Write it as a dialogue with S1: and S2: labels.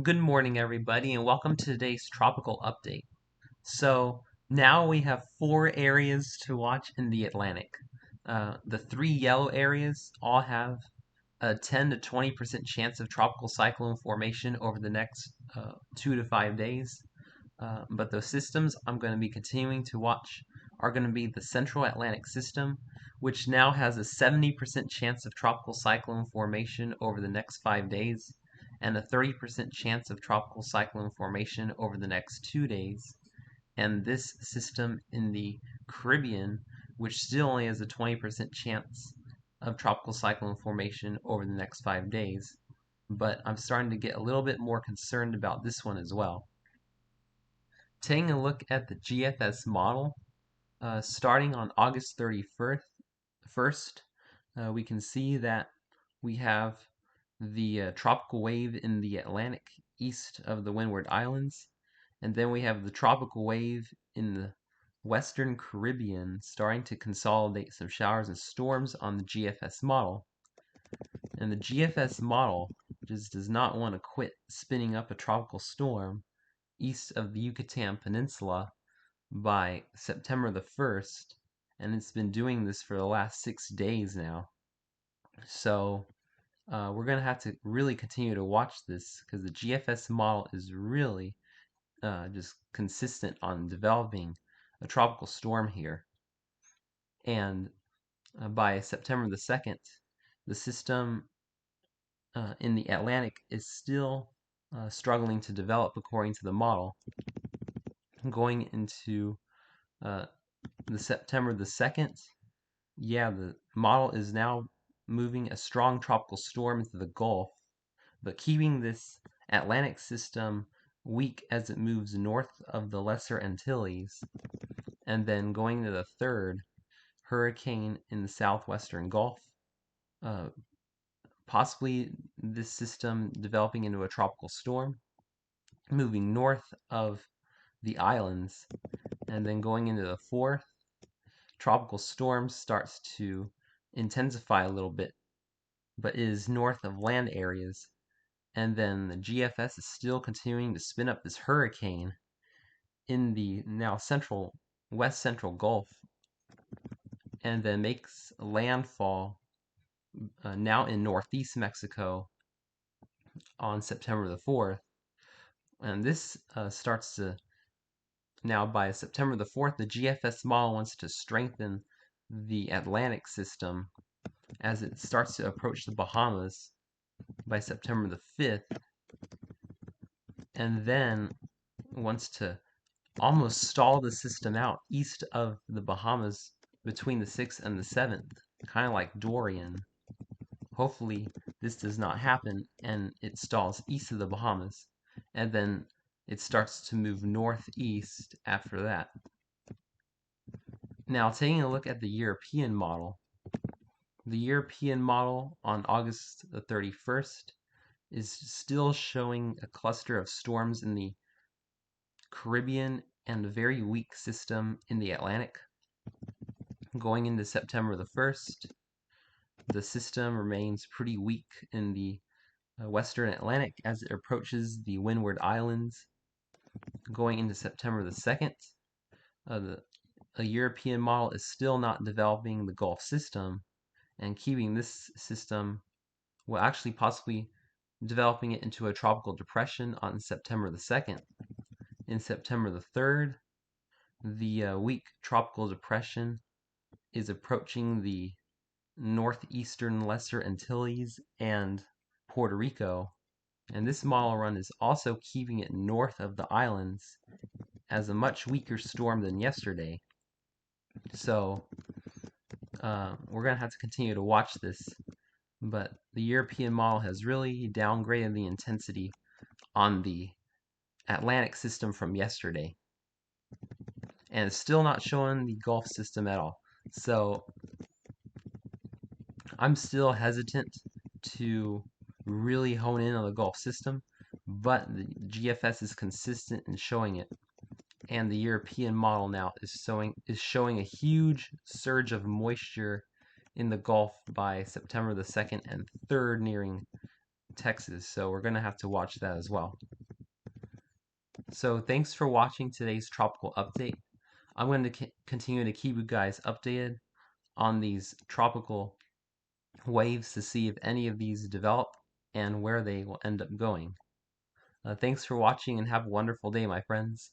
S1: Good morning, everybody, and welcome to today's tropical update. So now we have four areas to watch in the Atlantic. The three yellow areas all have a 10 to 20% chance of tropical cyclone formation over the next 2 to 5 days. But those systems I'm going to be continuing to watch are going to be the Central Atlantic System, which now has a 70% chance of tropical cyclone formation over the next 5 days, and a 30% chance of tropical cyclone formation over the next 2 days. And this system in the Caribbean, which still only has a 20% chance of tropical cyclone formation over the next 5 days. But I'm starting to get a little bit more concerned about this one as well. Taking a look at the GFS model, starting on August 31st, we can see that we have the tropical wave in the Atlantic east of the Windward Islands, and then we have the tropical wave in the Western Caribbean starting to consolidate some showers and storms on the GFS model. And the GFS model just does not want to quit spinning up a tropical storm east of the Yucatan Peninsula by September the 1st, and it's been doing this for the last 6 days now. So we're going to have to really continue to watch this because the GFS model is really just consistent on developing a tropical storm here. And by September the 2nd, the system in the Atlantic is still struggling to develop according to the model. Going into the September the 2nd, yeah, the model is now moving a strong tropical storm into the Gulf, but keeping this Atlantic system weak as it moves north of the Lesser Antilles, and then going to the third, hurricane in the southwestern Gulf, possibly this system developing into a tropical storm, moving north of the islands, and then going into the fourth, tropical storm starts to intensify a little bit, but is north of land areas. And then the GFS is still continuing to spin up this hurricane in the now west central Gulf, and then makes landfall now in northeast Mexico on September the 4th. And this starts to, now by September the 4th, the GFS model wants to strengthen the Atlantic system as it starts to approach the Bahamas by September the 5th, and then wants to almost stall the system out east of the Bahamas between the 6th and the 7th, kind of like Dorian. Hopefully, this does not happen and it stalls east of the Bahamas, and then it starts to move northeast after that. Now, taking a look at the European model, the European model on August the 31st is still showing a cluster of storms in the Caribbean and a very weak system in the Atlantic. Going into September the 1st, the system remains pretty weak in the Western Atlantic as it approaches the Windward Islands. Going into September the 2nd, the European model is still not developing the Gulf system and keeping this system, well, actually possibly developing it into a tropical depression on September the 2nd. In September the 3rd, the weak tropical depression is approaching the northeastern Lesser Antilles and Puerto Rico, and this model run is also keeping it north of the islands as a much weaker storm than yesterday. So we're going to have to continue to watch this, but the European model has really downgraded the intensity on the Atlantic system from yesterday, and it's still not showing the Gulf system at all. So I'm still hesitant to really hone in on the Gulf system, but the GFS is consistent in showing it, and the European model now is showing a huge surge of moisture in the Gulf by September the 2nd and 3rd, nearing Texas, so we're gonna have to watch that as well. So thanks for watching today's tropical update. I'm going to continue to keep you guys updated on these tropical waves to see if any of these develop and where they will end up going. Thanks for watching and have a wonderful day, my friends.